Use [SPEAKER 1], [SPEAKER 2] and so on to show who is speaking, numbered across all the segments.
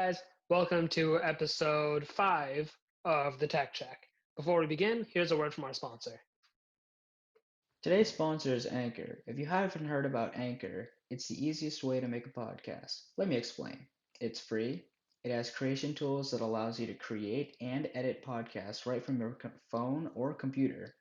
[SPEAKER 1] guys. Welcome to episode 5 of the Tech Check. Before we begin, here's a word from our sponsor.
[SPEAKER 2] Today's sponsor is Anchor. If you haven't heard about Anchor, it's the easiest way to make a podcast. Let me explain. It's free. It has creation tools that allows you to create and edit podcasts right from your phone or computer.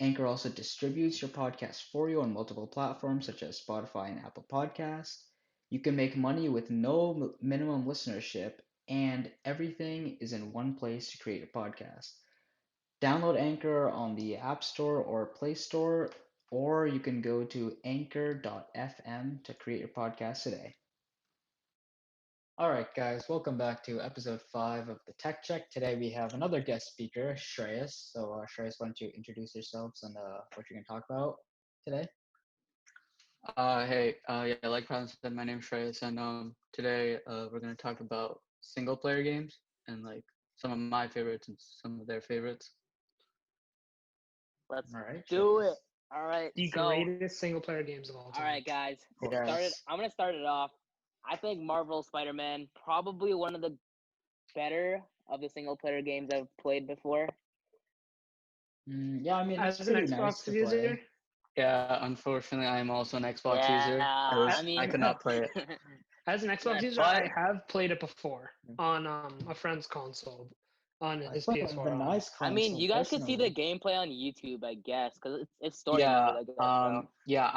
[SPEAKER 2] Anchor also distributes your podcast for you on multiple platforms such as Spotify and Apple Podcasts. You can make money with no minimum listenership, and everything is in one place to create a podcast. Download Anchor on the App Store or Play Store, or you can go to anchor.fm to create your podcast today. All right, guys, welcome back to episode 5 of the Tech Check. Today we have another guest speaker, Shreyas. So, Shreyas, why don't you introduce yourselves and what you're going to talk about today?
[SPEAKER 3] Yeah, like Colin said, my name's Shreyas, and today we're gonna talk about single player games and like some of my favorites and some of their favorites.
[SPEAKER 4] Let's
[SPEAKER 2] All right,
[SPEAKER 4] do
[SPEAKER 2] Shreyas.
[SPEAKER 4] it. All right.
[SPEAKER 1] The greatest single player games of all time.
[SPEAKER 4] All right, guys.
[SPEAKER 2] Yes.
[SPEAKER 4] I'm gonna start it off. I think Marvel Spider-Man probably one of the better of the single player games I've played before.
[SPEAKER 2] Yeah, I mean, it's
[SPEAKER 1] As an
[SPEAKER 2] pretty nice
[SPEAKER 1] Xbox
[SPEAKER 2] to
[SPEAKER 1] user,
[SPEAKER 2] play.
[SPEAKER 3] Yeah, unfortunately, I am also an Xbox user. I could not play it.
[SPEAKER 1] as an Xbox user,
[SPEAKER 3] But-
[SPEAKER 1] I have played it before on a friend's console on
[SPEAKER 2] I
[SPEAKER 1] his
[SPEAKER 2] play
[SPEAKER 1] PS4.
[SPEAKER 2] the nice
[SPEAKER 4] I mean,
[SPEAKER 2] console,
[SPEAKER 4] you guys can see the
[SPEAKER 2] personally.
[SPEAKER 4] gameplay on YouTube, I guess, because it's story
[SPEAKER 3] Yeah,
[SPEAKER 4] mode, I guess.
[SPEAKER 3] yeah,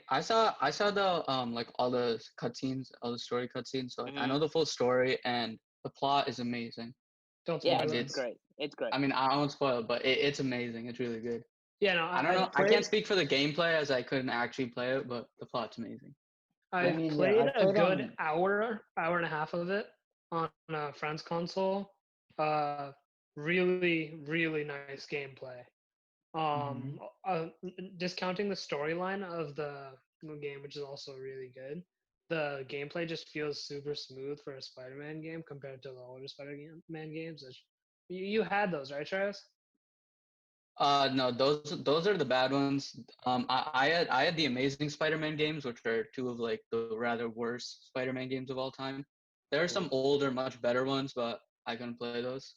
[SPEAKER 3] I saw the like all the cutscenes, all the story cutscenes. So like I know the full story, and the plot is amazing.
[SPEAKER 1] Don't
[SPEAKER 4] Yeah,
[SPEAKER 1] spoil
[SPEAKER 4] it's
[SPEAKER 1] it.
[SPEAKER 4] great. It's great.
[SPEAKER 3] I mean, I won't spoil it, but it's amazing. It's really good.
[SPEAKER 1] Yeah, no,
[SPEAKER 3] I don't know. I
[SPEAKER 1] played,
[SPEAKER 3] can't speak for the gameplay as I couldn't actually play it, but the plot's amazing.
[SPEAKER 1] I've
[SPEAKER 2] mean, yeah,
[SPEAKER 1] played
[SPEAKER 2] I
[SPEAKER 1] a
[SPEAKER 2] played
[SPEAKER 1] good
[SPEAKER 2] on-
[SPEAKER 1] hour and a half of it on a friend's console. Really nice gameplay. Discounting the storyline of the game, which is also really good. The gameplay just feels super smooth for a Spider-Man game compared to the older Spider-Man games. You had those, right, Travis?
[SPEAKER 3] No, those are the bad ones. I had the Amazing Spider-Man games, which are two of like the rather worst Spider-Man games of all time. There are some older, much better ones, but I couldn't play those.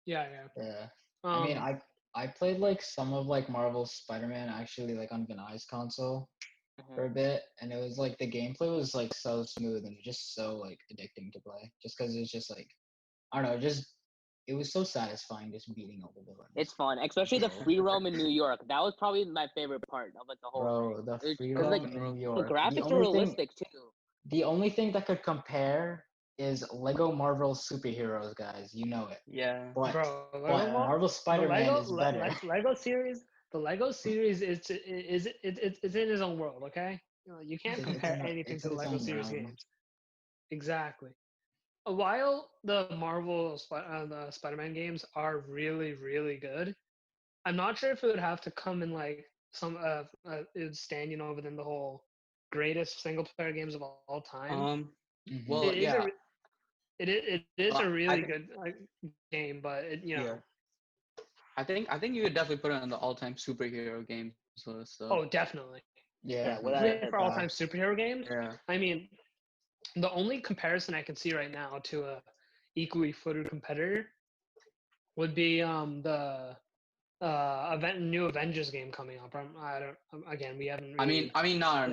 [SPEAKER 1] Yeah.
[SPEAKER 2] Yeah. I mean, I played like some of like Marvel's Spider-Man actually like on Vinai's console for a bit, and it was like the gameplay was like so smooth and just so like addicting to play, just because it's just like I don't know, it was so satisfying just beating all the villains.
[SPEAKER 4] It's fun, especially the free roam in New York. That was probably my favorite part of like the whole thing.
[SPEAKER 2] Bro, the free
[SPEAKER 4] 'Cause,
[SPEAKER 2] roam
[SPEAKER 4] like,
[SPEAKER 2] in New
[SPEAKER 4] the
[SPEAKER 2] York.
[SPEAKER 4] graphics were realistic too.
[SPEAKER 2] The only thing that could compare is Lego Marvel superheroes, guys. You know it.
[SPEAKER 3] Yeah.
[SPEAKER 2] But
[SPEAKER 1] Bro,
[SPEAKER 2] Marvel Spider-Man is better.
[SPEAKER 1] Lego series. The Lego series is it's in its own world. Okay, you can't compare anything to the Lego series games. Exactly. While the the Spider-Man games are really good, I'm not sure if it would have to come in like some it stand within the whole greatest single player games of all time.
[SPEAKER 3] Well,
[SPEAKER 1] It is
[SPEAKER 3] yeah.
[SPEAKER 1] it is
[SPEAKER 3] Well,
[SPEAKER 1] a really good game, but
[SPEAKER 3] Yeah. I think you could definitely put it on the all-time superhero games list. So.
[SPEAKER 1] Oh, definitely.
[SPEAKER 2] Yeah.
[SPEAKER 1] For all-time superhero games.
[SPEAKER 3] Yeah.
[SPEAKER 1] I mean, the only comparison I can see right now to a equally footed competitor would be the new Avengers game coming up. Again, we haven't. Really
[SPEAKER 3] I mean, no.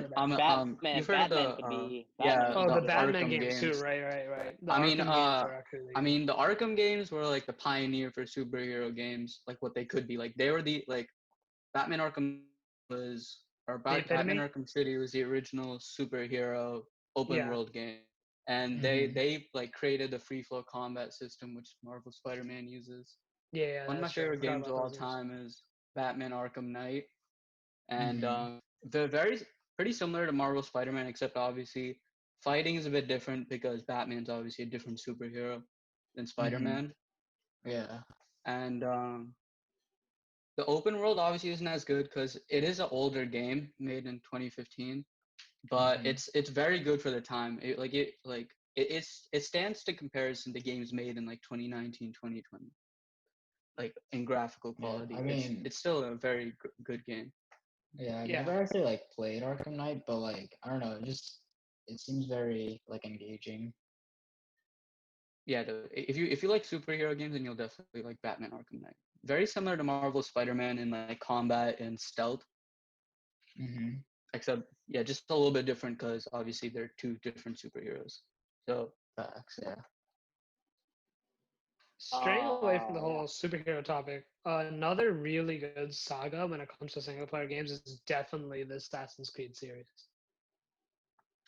[SPEAKER 3] You've heard of the
[SPEAKER 1] the Batman
[SPEAKER 3] Arkham
[SPEAKER 1] games too, right. The
[SPEAKER 3] I mean,
[SPEAKER 1] Arkham games are actually really
[SPEAKER 3] I mean, the Arkham games were like the pioneer for superhero games, like what they could be. Like they were the like Batman Arkham was or Batman Arkham City was the original superhero open world game, and they like created the free flow combat system which Marvel Spider-Man uses.
[SPEAKER 1] Yeah,
[SPEAKER 3] One of my favorite games of all time is Batman Arkham Knight, and they're pretty similar to Marvel Spider-Man, except obviously fighting is a bit different because Batman's obviously a different superhero than Spider-Man.
[SPEAKER 2] Yeah.
[SPEAKER 3] And the open world obviously isn't as good because it is an older game made in 2015, but it's very good for the time. It stands to comparison to games made in like 2019, 2020. Like in graphical quality,
[SPEAKER 2] I mean,
[SPEAKER 3] it's still a very good game.
[SPEAKER 2] Yeah, I never actually like played Arkham Knight, but like I don't know, it seems very like engaging.
[SPEAKER 3] yeah, if you like superhero games, then you'll definitely like Batman Arkham Knight. Very similar to Marvel Spider-Man in like combat and stealth,
[SPEAKER 2] Mm-hmm.
[SPEAKER 3] except yeah, just a little bit different because obviously they're two different superheroes. So
[SPEAKER 2] Facts, yeah.
[SPEAKER 1] Straying away from the
[SPEAKER 4] Yeah.
[SPEAKER 1] whole superhero topic, another really good saga when it comes to single player games is definitely the Assassin's Creed series.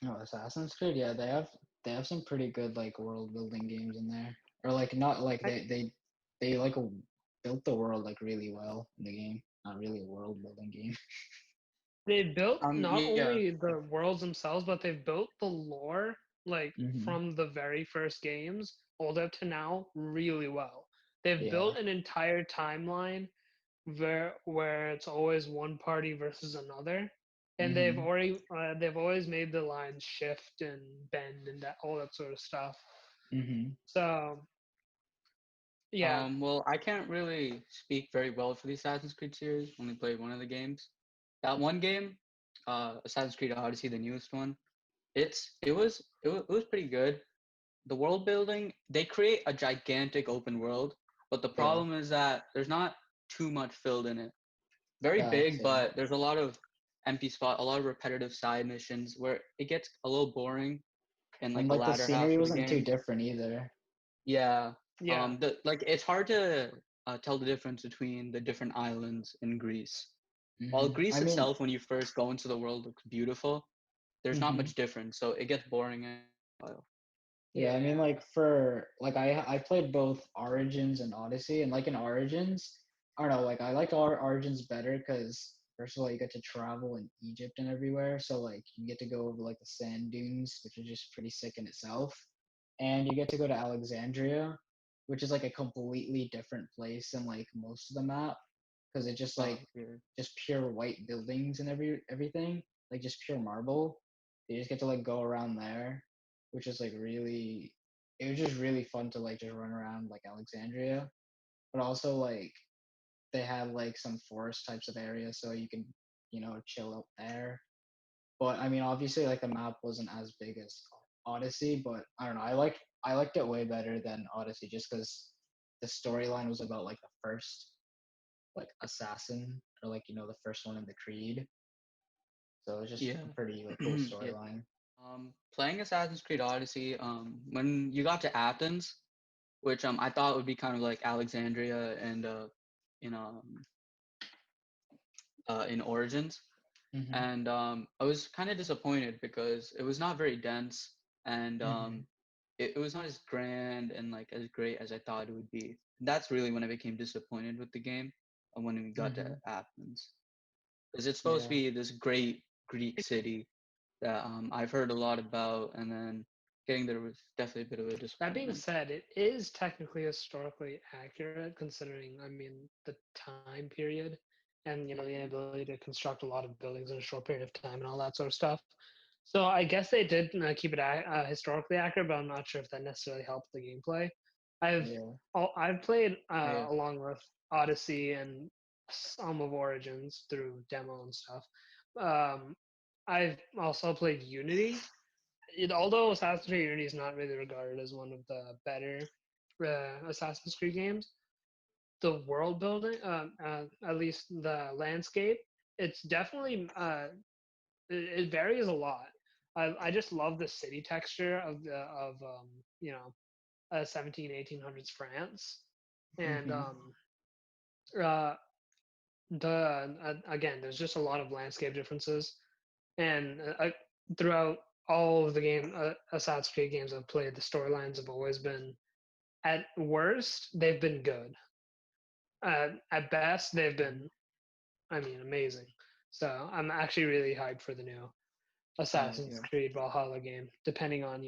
[SPEAKER 2] No, Assassin's Creed, yeah, they have some pretty good like world building games in there. Or like not like
[SPEAKER 1] I,
[SPEAKER 2] they like built the world like really well in the game. Not really a world building game.
[SPEAKER 1] they built not
[SPEAKER 3] yeah,
[SPEAKER 1] only the worlds themselves, but they've built the lore like
[SPEAKER 2] Mm-hmm.
[SPEAKER 1] from the very first games all the way up to now really well. They've
[SPEAKER 2] Yeah.
[SPEAKER 1] built an entire timeline where it's always one party versus another, and
[SPEAKER 2] Mm-hmm.
[SPEAKER 1] they've always made the lines shift and bend and that all that sort of stuff.
[SPEAKER 2] Mm-hmm.
[SPEAKER 1] So yeah,
[SPEAKER 3] well, I can't really speak very well for the Assassin's Creed series. Only played one of the games. That one game, Assassin's Creed Odyssey, the newest one. It was pretty good. The world building, they create a gigantic open world, but the
[SPEAKER 2] Yeah.
[SPEAKER 3] problem is that there's not too much filled in it. Very
[SPEAKER 2] Facts,
[SPEAKER 3] big,
[SPEAKER 2] yeah.
[SPEAKER 3] but there's a lot of empty spot, a lot of repetitive side missions where it gets a little boring in
[SPEAKER 2] And
[SPEAKER 3] like the
[SPEAKER 2] like the
[SPEAKER 3] latter half
[SPEAKER 2] scenery
[SPEAKER 3] of the
[SPEAKER 2] wasn't too
[SPEAKER 3] game.
[SPEAKER 2] different either.
[SPEAKER 3] Yeah.
[SPEAKER 1] yeah,
[SPEAKER 3] The like it's hard to tell the difference between the different islands in Greece. While
[SPEAKER 2] Mm-hmm. I
[SPEAKER 3] Greece
[SPEAKER 2] mean,
[SPEAKER 3] itself, when you first go into the world, looks beautiful, there's not
[SPEAKER 2] mm-hmm.
[SPEAKER 3] much difference, so it gets boring in a while.
[SPEAKER 2] Yeah, I mean,
[SPEAKER 1] yeah.
[SPEAKER 2] like for like I played both Origins and Odyssey, and like in Origins, I don't know, like I liked Origins better because first of all you get to travel in Egypt and everywhere, so like you get to go over like the sand dunes, which is just pretty sick in itself, and you get to go to Alexandria, which is like a completely different place than like most of the map, because it's just like
[SPEAKER 3] Weird.
[SPEAKER 2] just pure white buildings and everything, like just pure marble. You just get to like go around there, which is like really, it was just really fun to like just run around like Alexandria, but also like they have like some forest types of areas so you can, chill out there. But I mean, obviously like the map wasn't as big as Odyssey, but I don't know, I liked it way better than Odyssey just because the storyline was about like the first like assassin, or like the first one in the Creed, so it was just
[SPEAKER 3] Yeah.
[SPEAKER 2] a pretty like cool
[SPEAKER 3] Yeah.
[SPEAKER 2] storyline.
[SPEAKER 3] Playing Assassin's Creed Odyssey, when you got to Athens, which I thought would be kind of like Alexandria and in in Origins,
[SPEAKER 2] Hmm.
[SPEAKER 3] and I was kind of disappointed because it was not very dense, and
[SPEAKER 2] Hmm.
[SPEAKER 3] it was not as grand and like as great as I thought it would be. That's really when I became disappointed with the game, and when we got to
[SPEAKER 2] Hmm.
[SPEAKER 3] Athens, because it's supposed to
[SPEAKER 2] Yeah.
[SPEAKER 3] be this great Greek city that I've heard a lot about, and then getting there was definitely a bit of a
[SPEAKER 1] That being
[SPEAKER 3] disappointment.
[SPEAKER 1] said, it is technically historically accurate considering, I mean, the time period and the inability to construct a lot of buildings in a short period of time and all that sort of stuff. So I guess they did keep it historically accurate, but I'm not sure if that necessarily helped the gameplay. I've
[SPEAKER 2] Yeah.
[SPEAKER 1] I've played
[SPEAKER 3] Yeah.
[SPEAKER 1] along with Odyssey and some of Origins through demo and stuff. Um, I've also played Unity, although Assassin's Creed Unity is not really regarded as one of the better Assassin's Creed games, the world building, at least the landscape, it's definitely it varies a lot. I just love the city texture of 17 1800s France, and
[SPEAKER 2] Hmm.
[SPEAKER 1] uh, again there's just a lot of landscape differences, and throughout all of the Assassin's Creed games I've played, the storylines have always been, at worst, they've been good. At best, they've been, I mean, amazing. So I'm actually really hyped for the new Assassin's
[SPEAKER 3] Yeah.
[SPEAKER 1] Creed Valhalla game, depending on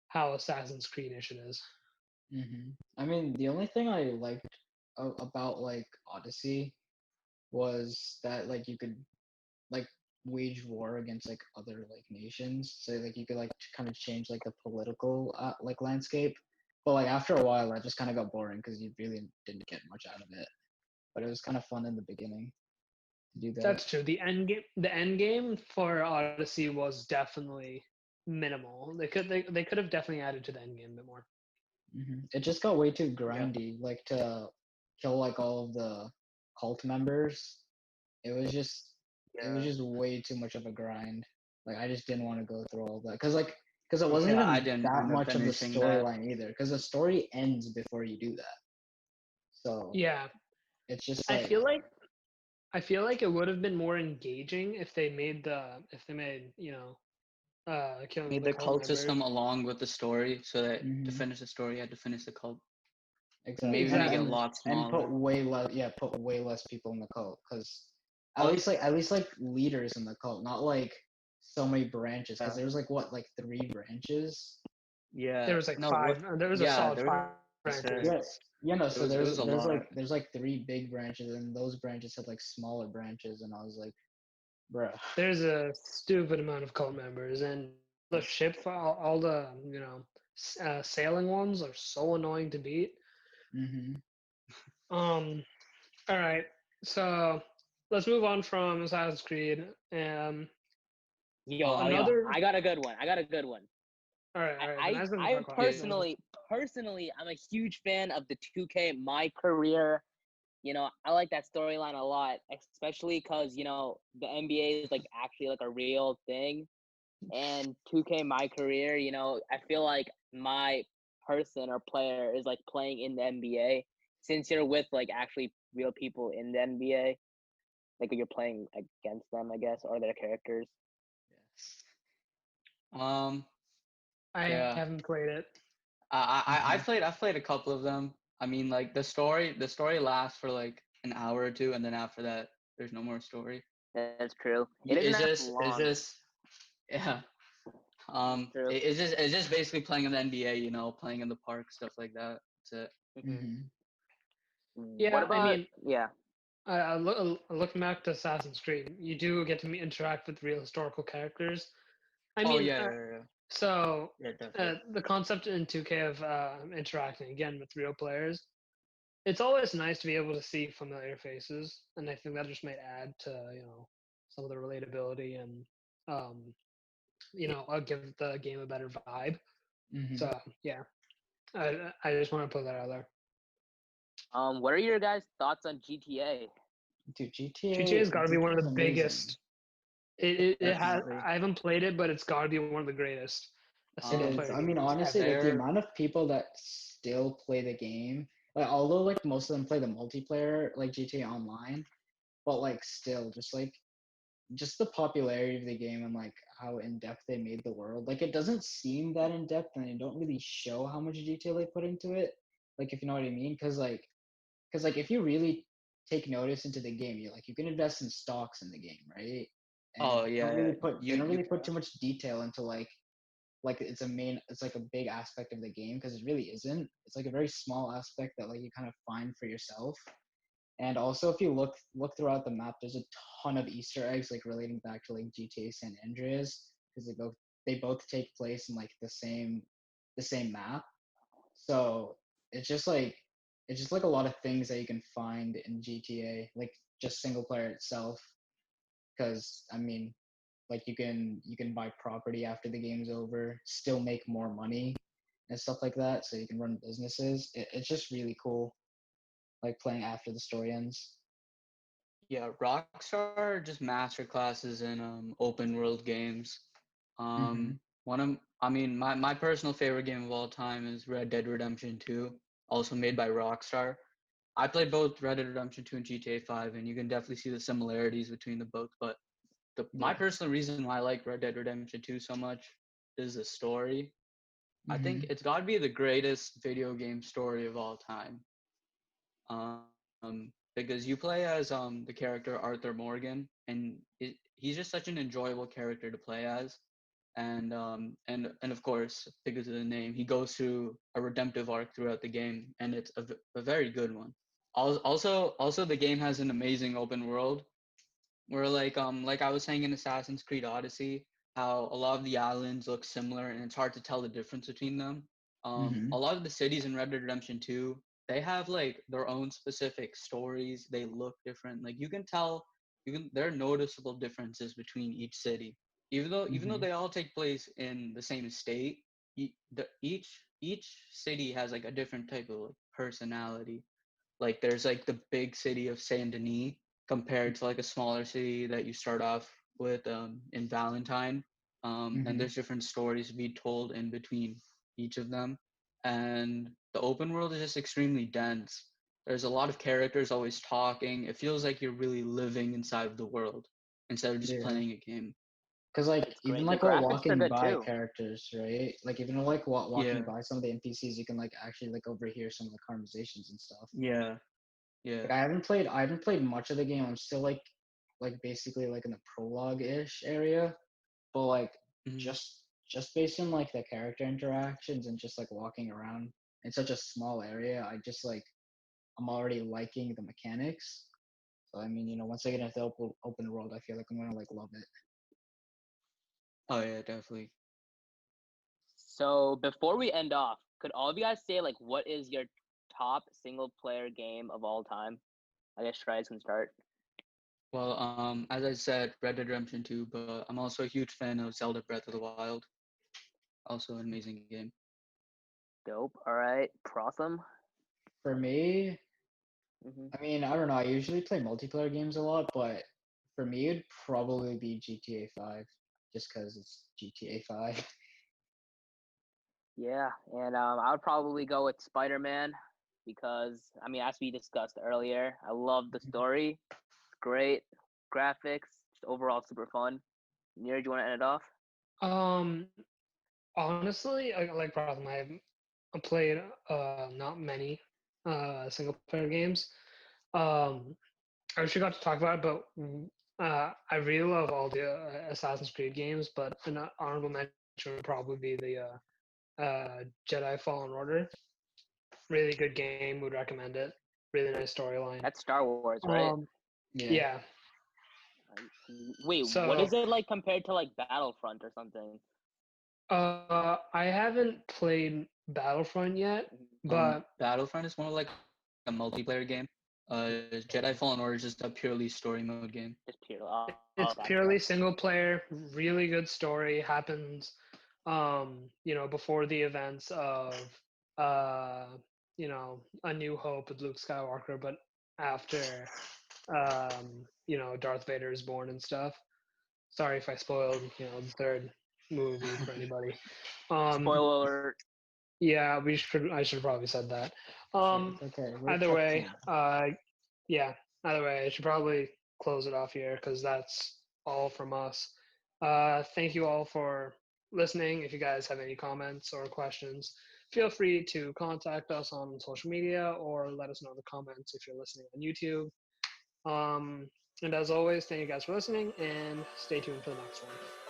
[SPEAKER 1] how Assassin's Creed-ish it is.
[SPEAKER 2] Hmm. I mean, the only thing I liked about like Odyssey was that like you could like wage war against like other like nations, so like you could like kind of change like the political like landscape. But like after a while, that just kind of got boring because you really didn't get much out of it. But it was kind of fun in the beginning to do that.
[SPEAKER 1] That's true. The end game for Odyssey was definitely minimal. They could have definitely added to the end game a bit more.
[SPEAKER 2] It just got way too grindy, like to kill like all of the cult members. It was just it was
[SPEAKER 3] Yeah.
[SPEAKER 2] just way too much of a grind. Like I just didn't want to go through all that because it wasn't
[SPEAKER 3] Yeah, I
[SPEAKER 2] even
[SPEAKER 3] didn't
[SPEAKER 2] that
[SPEAKER 3] end up
[SPEAKER 2] much of the
[SPEAKER 3] finishing that.
[SPEAKER 2] storyline either. Because the story ends before you do that, so
[SPEAKER 1] Yeah,
[SPEAKER 2] it's just
[SPEAKER 1] I
[SPEAKER 2] like
[SPEAKER 1] feel like I feel like it would have been more engaging if they made killing
[SPEAKER 3] Made
[SPEAKER 1] the
[SPEAKER 3] the
[SPEAKER 1] cult
[SPEAKER 3] cult
[SPEAKER 1] members.
[SPEAKER 3] system along with the story, so that to
[SPEAKER 2] mhm,
[SPEAKER 3] finish the story, you had to finish the cult.
[SPEAKER 2] exactly,
[SPEAKER 3] Maybe make it a
[SPEAKER 1] Exactly.
[SPEAKER 3] lot
[SPEAKER 2] and put
[SPEAKER 3] smaller.
[SPEAKER 2] way less people in the cult because
[SPEAKER 3] Al-
[SPEAKER 2] at least like leaders in the cult, not like so many branches. Because
[SPEAKER 3] Yeah,
[SPEAKER 2] there was like what like three branches.
[SPEAKER 1] There
[SPEAKER 3] yeah.
[SPEAKER 1] was like
[SPEAKER 3] No, what?
[SPEAKER 1] five. There was a
[SPEAKER 3] Yeah,
[SPEAKER 1] solid
[SPEAKER 3] there
[SPEAKER 1] five
[SPEAKER 3] was
[SPEAKER 1] branches.
[SPEAKER 2] Yeah,
[SPEAKER 3] six.
[SPEAKER 2] no.
[SPEAKER 3] It
[SPEAKER 2] So
[SPEAKER 3] was it was a lot.
[SPEAKER 2] there's like three big branches, and those branches had like smaller branches, and I was like, bruh.
[SPEAKER 1] There's a stupid amount of cult members, and the ship, all the sailing ones are so annoying to beat.
[SPEAKER 2] Hmm.
[SPEAKER 1] Um. All right. So let's move on from Assassin's Creed.
[SPEAKER 4] Yo,
[SPEAKER 1] Another.
[SPEAKER 4] I got a good one. I got a good one.
[SPEAKER 1] All right. All right. The
[SPEAKER 4] I
[SPEAKER 1] next one's
[SPEAKER 4] I,
[SPEAKER 1] a
[SPEAKER 4] I
[SPEAKER 1] question.
[SPEAKER 4] personally, I'm a huge fan of the 2K My Career. I like that storyline a lot, especially because the NBA is like actually like a real thing, and 2K My Career. I feel like my person or player is like playing in the NBA since you're with like actually real people in the NBA, like you're playing against them, I guess, or their characters.
[SPEAKER 2] Yes.
[SPEAKER 3] Um,
[SPEAKER 1] I
[SPEAKER 3] yeah.
[SPEAKER 1] haven't played it.
[SPEAKER 3] I
[SPEAKER 2] Hmm.
[SPEAKER 3] I've played a couple of them. I mean, like the story lasts for like an hour or two, and then after that, there's no more story.
[SPEAKER 4] That's true. It doesn't
[SPEAKER 3] Is
[SPEAKER 4] last
[SPEAKER 3] this
[SPEAKER 4] long.
[SPEAKER 3] yeah.
[SPEAKER 4] That's true.
[SPEAKER 3] It's just basically playing in the NBA, playing in the park, stuff like that. That's it.
[SPEAKER 4] Hmm.
[SPEAKER 2] Hmm.
[SPEAKER 4] What
[SPEAKER 1] Yeah. I
[SPEAKER 4] about
[SPEAKER 1] mean,
[SPEAKER 4] yeah?
[SPEAKER 1] looking back to Assassin's Creed, you do get to interact with real historical characters. I
[SPEAKER 3] Oh
[SPEAKER 1] mean,
[SPEAKER 3] yeah, yeah, yeah,
[SPEAKER 1] so
[SPEAKER 3] yeah, definitely.
[SPEAKER 1] the concept in 2K of interacting again with real players, it's always nice to be able to see familiar faces, and I think that just might add to some of the relatability and give the game a better vibe.
[SPEAKER 2] Hmm.
[SPEAKER 1] So yeah, I just want to put that out there.
[SPEAKER 4] What are your guys' thoughts on GTA?
[SPEAKER 2] Dude,
[SPEAKER 1] GTA has got to be one of
[SPEAKER 2] GTA is
[SPEAKER 1] the
[SPEAKER 2] amazing.
[SPEAKER 1] biggest. It has.
[SPEAKER 3] Definitely.
[SPEAKER 1] I haven't played it, but it's got to be one of the greatest
[SPEAKER 2] It
[SPEAKER 1] single
[SPEAKER 2] is.
[SPEAKER 1] player
[SPEAKER 2] I mean,
[SPEAKER 1] games
[SPEAKER 2] honestly,
[SPEAKER 1] ever.
[SPEAKER 2] like the
[SPEAKER 3] There.
[SPEAKER 2] amount of people that still play the game, like although like most of them play the multiplayer, like GTA Online, but like still, just the popularity of the game and like how in depth they made the world. Like it doesn't seem that in depth, and they don't really show how much detail they put into it. Like if you know what I mean, because like if you really take notice into the game, you can invest in stocks in the game, right? And
[SPEAKER 3] Oh yeah, yeah.
[SPEAKER 2] they don't
[SPEAKER 3] You
[SPEAKER 2] really put too much detail into like it's like a big aspect of the game because it really isn't. It's like a very small aspect that like you kind of find for yourself. And also, if you look throughout the map, there's a ton of Easter eggs like relating back to like GTA San Andreas because they both take place in like the same map. So it's just like a lot of things that you can find in GTA, like just single player itself. Because I mean, like you can buy property after the game's over, still make more money and stuff like that. So you can run businesses. It's just really cool, like playing after the story ends.
[SPEAKER 3] Yeah, Rockstar just master classes in open world games.
[SPEAKER 2] Hmm.
[SPEAKER 3] One of I mean my personal favorite game of all time is Red Dead Redemption 2, also made by Rockstar. I played both Red Dead Redemption 2 and GTA 5, and you can definitely see the similarities between the both. But my
[SPEAKER 2] Yeah.
[SPEAKER 3] personal reason why I like Red Dead Redemption 2 so much is the story. I think
[SPEAKER 2] Hmm.
[SPEAKER 3] it's got to be the greatest video game story of all time. Because you play as the character Arthur Morgan, and he's just such an enjoyable character to play as, and of course, because of the name, he goes through a redemptive arc throughout the game, and it's a very good one. Also, the game has an amazing open world where like I was saying in Assassin's Creed Odyssey, how a lot of the islands look similar and it's hard to tell the difference between them. A
[SPEAKER 2] Hmm.
[SPEAKER 3] lot of the cities in Red Dead Redemption 2, they have like their own specific stories. They look different. Like you can tell, there are noticeable differences between each city. Even though
[SPEAKER 2] Hmm.
[SPEAKER 3] they all take place in the same state, each each city has like a different type of like, personality. Like there's like the big city of Saint Denis compared to like a smaller city that you start off with in Valentine. And there's different stories to be told in between each of them. And the open world is just extremely dense. There's a lot of characters always talking. It feels like you're really living inside of the world instead of just
[SPEAKER 2] Yeah.
[SPEAKER 3] playing a game.
[SPEAKER 2] Because like
[SPEAKER 4] It's
[SPEAKER 2] even
[SPEAKER 4] great.
[SPEAKER 2] like
[SPEAKER 4] The
[SPEAKER 2] while
[SPEAKER 4] graphics are
[SPEAKER 2] walking
[SPEAKER 4] good
[SPEAKER 2] by
[SPEAKER 4] too.
[SPEAKER 2] characters, right? Like even like walking
[SPEAKER 3] Yeah,
[SPEAKER 2] by some of the NPCs, you can like actually like overhear some of the conversations and stuff.
[SPEAKER 3] yeah, yeah.
[SPEAKER 2] Like I haven't played much of the game. I'm still like basically like in the prologue-ish area, but like
[SPEAKER 3] Mhm.
[SPEAKER 2] just based on like the character interactions and just like walking around in such a small area, I'm already liking the mechanics. So I mean, once I get into the open world, I feel like I'm gonna like love it.
[SPEAKER 3] Oh yeah, definitely.
[SPEAKER 4] So before we end off, could all of you guys say like what is your top single player game of all time? I guess Shreyas can start.
[SPEAKER 3] Well, as I said, Red Dead Redemption 2, but I'm also a huge fan of Zelda Breath of the Wild. Also an amazing game.
[SPEAKER 4] Dope. All right, Protham.
[SPEAKER 2] For me,
[SPEAKER 4] Mm-hmm.
[SPEAKER 2] I mean, I don't know. I usually play multiplayer games a lot, but for me, it'd probably be GTA 5, just because it's GTA 5.
[SPEAKER 4] Yeah, and I would probably go with Spider-Man because I mean, as we discussed earlier, I love the story. Great graphics, just overall super fun. Near, do you want to end it off?
[SPEAKER 1] Um, honestly, like problem, I played not many single player games. Um, I wish we got to talk about it, but I really love all the Assassin's Creed games. But an honorable mention would probably be the Jedi Fallen Order. Really good game. Would recommend it. Really nice storyline.
[SPEAKER 4] That's Star Wars, right?
[SPEAKER 1] Um,
[SPEAKER 2] Yeah.
[SPEAKER 1] yeah.
[SPEAKER 4] Wait, what
[SPEAKER 1] So
[SPEAKER 4] is it like compared to like Battlefront or something?
[SPEAKER 1] I haven't played Battlefront yet, but
[SPEAKER 3] Battlefront is more like a multiplayer game. Jedi Fallen Order is just a purely story mode game.
[SPEAKER 4] Just pure.
[SPEAKER 1] it's
[SPEAKER 4] Gotcha.
[SPEAKER 1] purely single player. Really good story happens. Before the events of uh, A New Hope with Luke Skywalker, but after Darth Vader is born and stuff. Sorry if I spoiled, the third movie for anybody.
[SPEAKER 4] Spoiler alert.
[SPEAKER 1] Yeah, I should have probably said that.
[SPEAKER 2] It's okay. We're
[SPEAKER 1] Either
[SPEAKER 2] kept
[SPEAKER 1] way,
[SPEAKER 2] in.
[SPEAKER 1] yeah. Either way, I should probably close it off here because that's all from us. Thank you all for listening. If you guys have any comments or questions, feel free to contact us on social media or let us know in the comments if you're listening on YouTube. And as always, thank you guys for listening and stay tuned for the next one.